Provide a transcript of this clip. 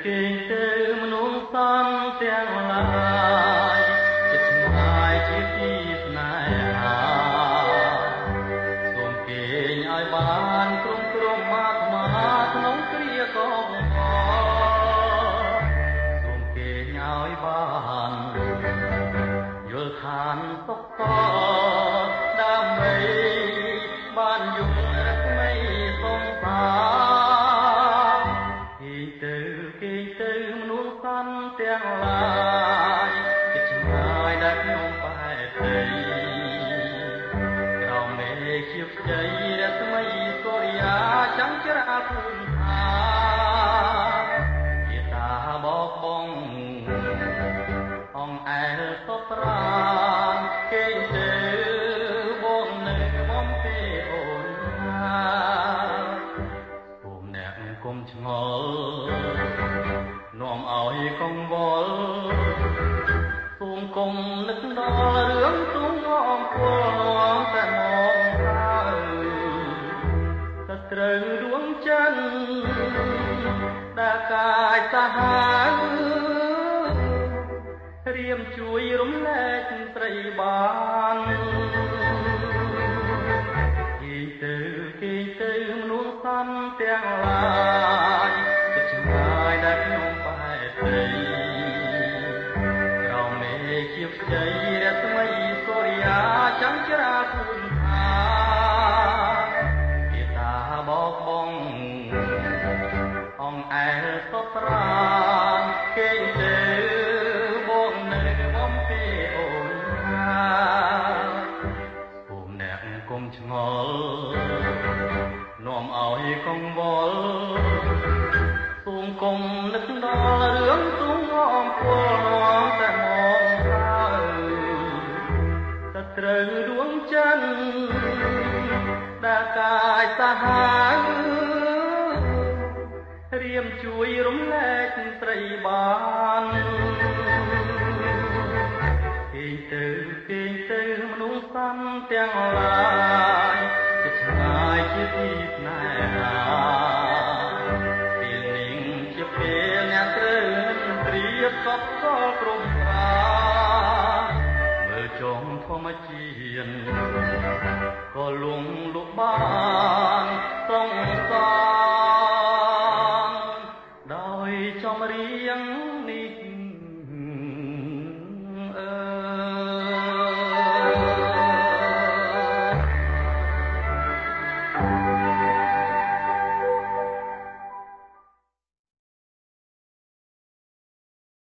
គេទៅមនុស្សសំទាំងឡាយចិត្តឆ្ងាយជាទីស្នេហាសូមគេងឲ្យបានក្រុមអាត្មាក្នុងគ្រាកងសូមគេងឲ្យបានយល់ឋានសុខដើម្បីបានយល់រស្មីសងសាទៅមនុស្សសំទាំងឡាយចិត្តឆ្ងាយដែលខ្ញុំបែកទៅក្រោមមេឃជាខ្ចីរស្មីសូរិយាចាំងច្រាលភូមិឋានជាតាបោកបងអងអែលសពប្រានគេទៅបងនៅបំពេអូនណាសូមអ្នកគុំឆ្ងល់នាំឲ្យកង្វល់សូមគុំនឹកដល់រឿងទុំអំពលនាំតែមកហើយតែត្រូវដួងច័ន្ទដែលកាយសាហាវរៀមជួយរំលែកស្រីបានគេទៅមនុស្សសំទាំងឡាយចិត្តឆ្ងាយដែលខ្ញុំក្រោមមេឃជាខ្ចីរស្មីសូរិយាចាំងច្រាលភូមិឋានជាតាបោកបងអងអែលសពប្រានគេទៅបងនៅបំពេអូនណាសូមអ្នកគុំឆ្ងល់នាំឲ្យកង្វល់សូមគុំនឹកដល់រឿងទុំអំពលនាំតែមកហើយតែត្រូវដួងច័ន្ទដែលកាយសាហាវរៀមជួយរំលែកស្រីបានគេទៅមនុស្សសំទាំងឡាយចិត្តឆ្ងាយជាទីស្នេហាពេលអ្នកត្រូវនឹងព្រៀបកប់កលគ្រប់